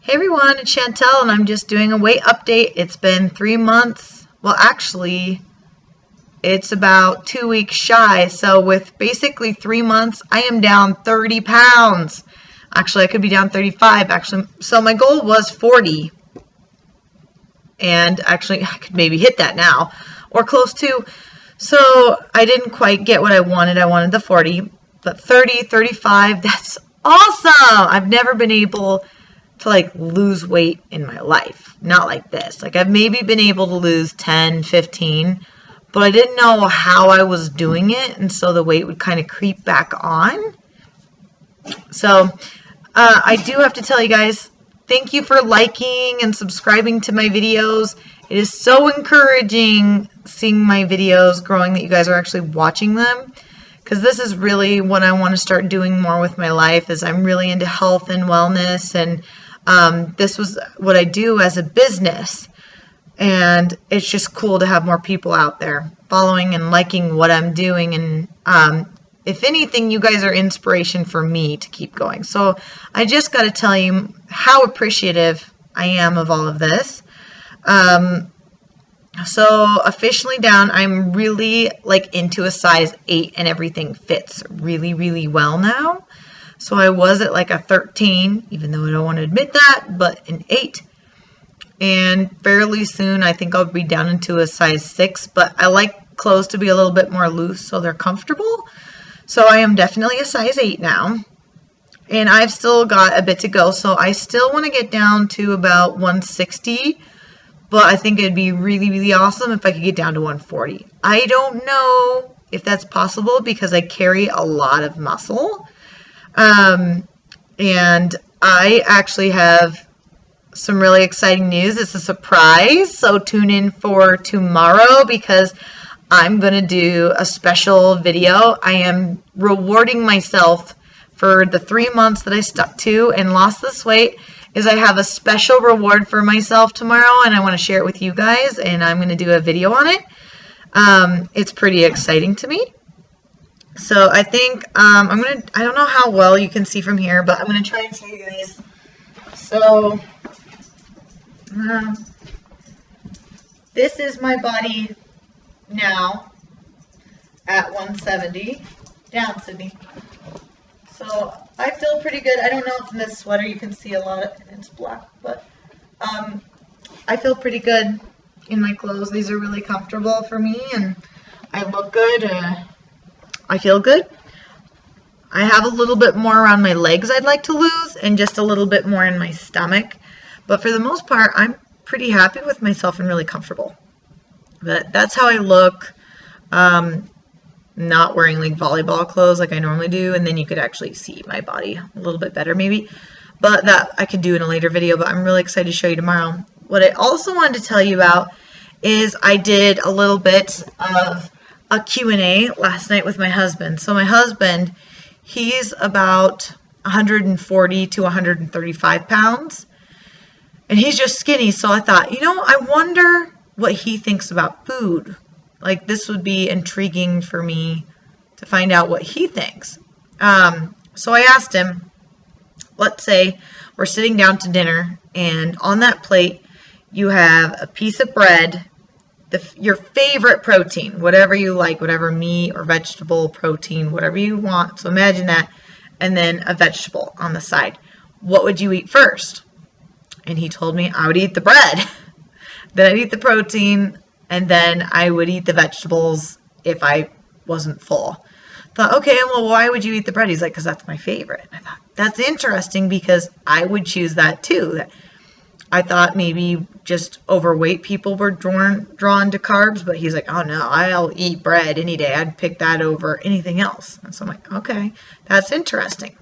Hey everyone, it's Chantel and I'm just doing a weight update. It's been 3 months. Well, actually, it's about 2 weeks shy. So with basically 3 months, I am down 30 pounds. Actually, I could be down 35. Actually, so my goal was 40. And actually, I could maybe hit that now or close to. So I didn't quite get what I wanted. I wanted the 40, but 30, 35, that's awesome. I've never been able to lose weight in my life. Not like this. I've maybe been able to lose 10, 15, but I didn't know how I was doing it, and so the weight would kind of creep back on. So I do have to tell you guys, thank you for liking and subscribing to my videos. It is so encouraging seeing my videos growing that you guys are actually watching them, because this is really what I want to start doing more with my life. Is I'm really into health and wellness, and this was what I do as a business, and it's just cool to have more people out there following and liking what I'm doing, and if anything, you guys are inspiration for me to keep going. So I just got to tell you how appreciative I am of all of this. So officially down, I'm really into a size 8 and everything fits really, really well now. So I was at a 13, even though I don't want to admit that, but an 8. And fairly soon, I think I'll be down into a size 6, but I like clothes to be a little bit more loose so they're comfortable. So I am definitely a size 8 now. And I've still got a bit to go, so I still want to get down to about 160, but I think it'd be really, really awesome if I could get down to 140. I don't know if that's possible because I carry a lot of muscle. And I actually have some really exciting news. It's a surprise, so tune in for tomorrow because I'm going to do a special video. I am rewarding myself for the 3 months that I stuck to and lost this weight. I have a special reward for myself tomorrow, and I want to share it with you guys, and I'm going to do a video on it. It's pretty exciting to me. So I think I don't know how well you can see from here, but I'm going to try and show you guys. So this is my body now at 170. Down, Sydney. So I feel pretty good. I don't know if in this sweater you can see a lot of it's black, but I feel pretty good in my clothes. These are really comfortable for me, and I look good. I feel good. I have a little bit more around my legs I'd like to lose, and just a little bit more in my stomach. But for the most part, I'm pretty happy with myself and really comfortable. But that's how I look. Not wearing volleyball clothes like I normally do, and then you could actually see my body a little bit better maybe. But that I could do in a later video, but I'm really excited to show you tomorrow. What I also wanted to tell you about is I did a little bit of a Q&A last night with my husband. So my husband, he's about 140 to 135 pounds, and he's just skinny. So I thought, I wonder what he thinks about food. This would be intriguing for me to find out what he thinks. So I asked him, let's say we're sitting down to dinner, and on that plate you have a piece of bread, your favorite protein, whatever you like, whatever meat or vegetable protein, whatever you want. So imagine that, and then a vegetable on the side. What would you eat first? And he told me I would eat the bread. Then I'd eat the protein, and then I would eat the vegetables if I wasn't full. I thought, okay, well, why would you eat the bread? He's like, because that's my favorite. I thought, that's interesting because I would choose that too. I thought maybe just overweight people were drawn to carbs, but he's like, oh no, I'll eat bread any day. I'd pick that over anything else. And so I'm like, okay, that's interesting.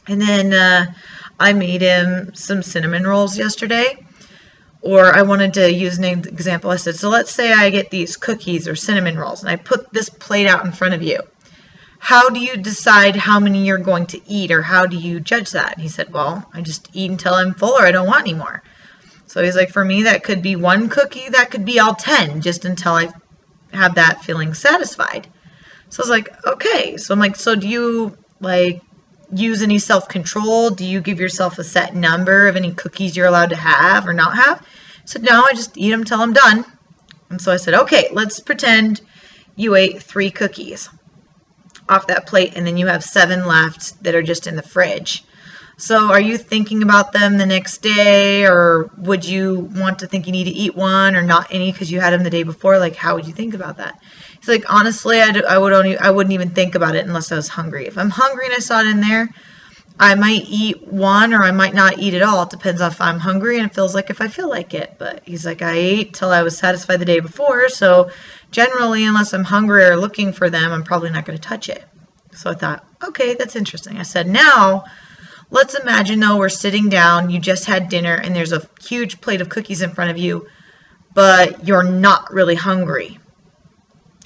And then I made him some cinnamon rolls yesterday. Or I wanted to use an example. I said, so let's say I get these cookies or cinnamon rolls, and I put this plate out in front of you. How do you decide how many you're going to eat, or how do you judge that? And he said, well, I just eat until I'm full or I don't want any more. So he's like, for me, that could be one cookie, that could be all 10, just until I have that feeling satisfied. So I was like, okay. So I'm like, so do you use any self-control? Do you give yourself a set number of any cookies you're allowed to have or not have? I said, no, I just eat them till I'm done. And so I said, okay, let's pretend you ate 3 cookies off that plate, and then you have 7 left that are just in the fridge. So are you thinking about them the next day, or would you want to think you need to eat one or not any because you had them the day before? Like, how would you think about that? He's like, honestly, I wouldn't even think about it unless I was hungry. If I'm hungry and I saw it in there, I might eat one or I might not eat at all. It depends on if I'm hungry, and it feels like if I feel like it. But he's like, I ate till I was satisfied the day before, so generally, unless I'm hungry or looking for them, I'm probably not going to touch it. So I thought, okay, that's interesting. I said, now, let's imagine, though, we're sitting down, you just had dinner, and there's a huge plate of cookies in front of you, but you're not really hungry.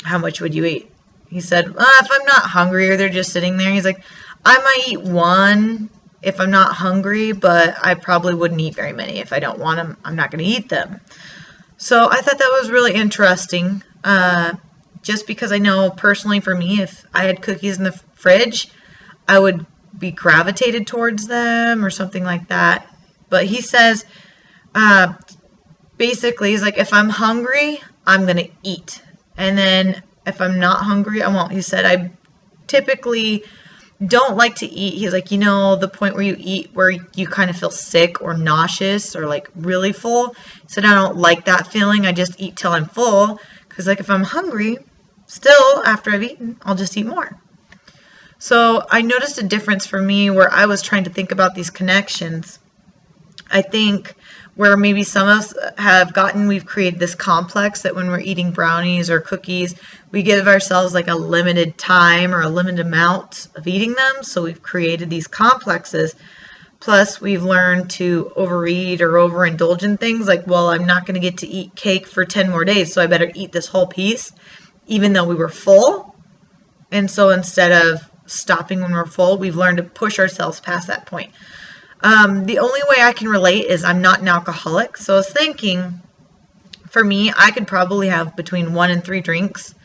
How much would you eat? He said, if I'm not hungry or they're just sitting there, he's like, I might eat one if I'm not hungry, but I probably wouldn't eat very many. If I don't want them, I'm not going to eat them. So I thought that was really interesting, just because I know personally for me, if I had cookies in the fridge, I would be gravitated towards them or something like that. But he says, basically, he's like, if I'm hungry, I'm going to eat. And then if I'm not hungry, I won't. He said, I typically don't like to eat. He's like, the point where you eat where you kind of feel sick or nauseous or like really full. He said, I don't like that feeling. I just eat till I'm full. Because like if I'm hungry, still after I've eaten, I'll just eat more. So I noticed a difference for me where I was trying to think about these connections. I think where maybe some of us we've created this complex that when we're eating brownies or cookies, we give ourselves like a limited time or a limited amount of eating them. So we've created these complexes. Plus we've learned to overeat or overindulge in things like, well, I'm not going to get to eat cake for 10 more days, so I better eat this whole piece, even though we were full. And so instead of stopping when we're full, we've learned to push ourselves past that point. The only way I can relate is I'm not an alcoholic. So I was thinking, for me, I could probably have between 1 and 3 drinks.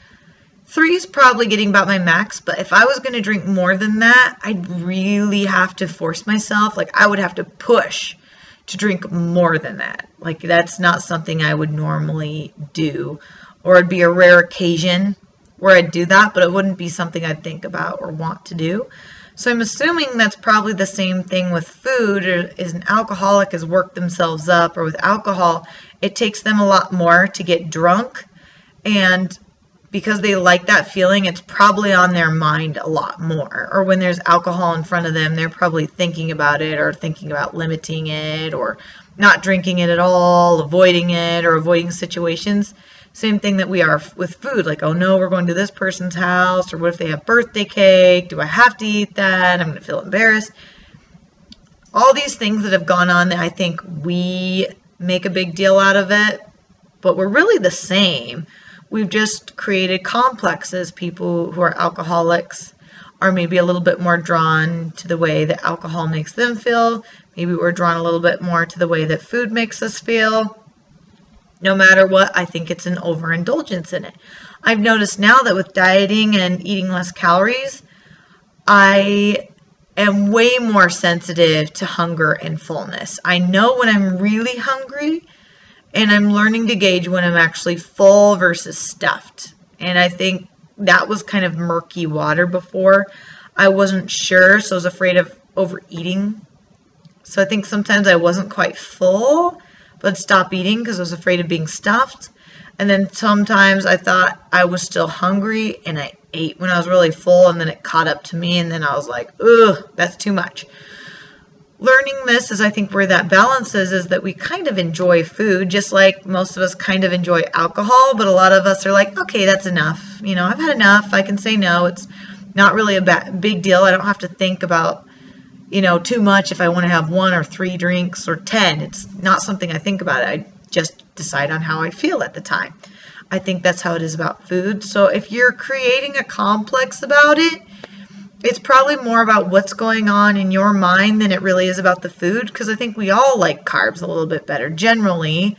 3 is probably getting about my max, but if I was going to drink more than that, I'd really have to force myself. Like, I would have to push to drink more than that. Like, that's not something I would normally do. Or it'd be a rare occasion where I'd do that, but it wouldn't be something I'd think about or want to do. So I'm assuming that's probably the same thing with food, or is an alcoholic has worked themselves up, or with alcohol, it takes them a lot more to get drunk, and because they like that feeling, it's probably on their mind a lot more. Or when there's alcohol in front of them, they're probably thinking about it, or thinking about limiting it, or not drinking it at all, avoiding it, or avoiding situations. Same thing that we are with food, like, oh no, we're going to this person's house, or what if they have birthday cake? Do I have to eat that? I'm going to feel embarrassed. All these things that have gone on that I think we make a big deal out of it, but we're really the same. We've just created complexes. People who are alcoholics are maybe a little bit more drawn to the way that alcohol makes them feel. Maybe we're drawn a little bit more to the way that food makes us feel. No matter what, I think it's an overindulgence in it. I've noticed now that with dieting and eating less calories, I am way more sensitive to hunger and fullness. I know when I'm really hungry, and I'm learning to gauge when I'm actually full versus stuffed. And I think that was kind of murky water before. I wasn't sure, so I was afraid of overeating. So I think sometimes I wasn't quite full, but stop eating because I was afraid of being stuffed. And then sometimes I thought I was still hungry and I ate when I was really full, and then it caught up to me, and then I was like, ugh, that's too much. Learning this is, I think, where that balance is that we kind of enjoy food, just like most of us kind of enjoy alcohol, but a lot of us are like, okay, that's enough. I've had enough. I can say no. It's not really a big deal. I don't have to think about, too much if I want to have 1 or 3 drinks or 10. It's not something I think about. I just decide on how I feel at the time. I think that's how it is about food. So if you're creating a complex about it, it's probably more about what's going on in your mind than it really is about the food, because I think we all like carbs a little bit better generally.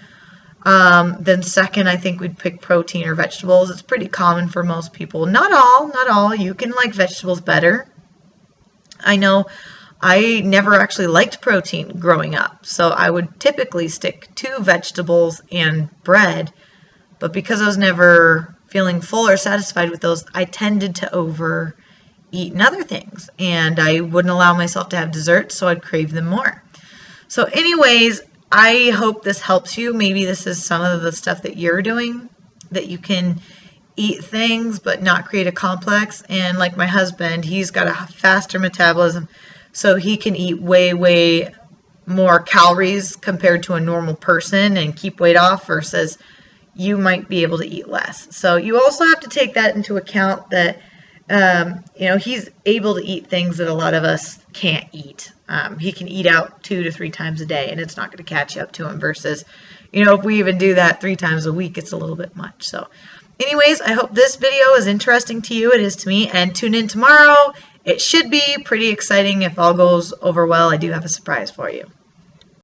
Then second, I think we'd pick protein or vegetables. It's pretty common for most people. Not all. You can like vegetables better. I know I never actually liked protein growing up, so I would typically stick to vegetables and bread, but because I was never feeling full or satisfied with those, I tended to overeat in other things, and I wouldn't allow myself to have desserts, so I'd crave them more. So anyways, I hope this helps you. Maybe this is some of the stuff that you're doing, that you can eat things but not create a complex. And like my husband, he's got a faster metabolism, so he can eat way more calories compared to a normal person and keep weight off, versus you might be able to eat less. So you also have to take that into account, that he's able to eat things that a lot of us can't eat. He can eat out 2 to 3 times a day, and it's not going to catch up to him, versus, if we even do that 3 times a week, it's a little bit much. So anyways, I hope this video is interesting to you. It is to me. And tune in tomorrow. It should be pretty exciting. If all goes over well, I do have a surprise for you.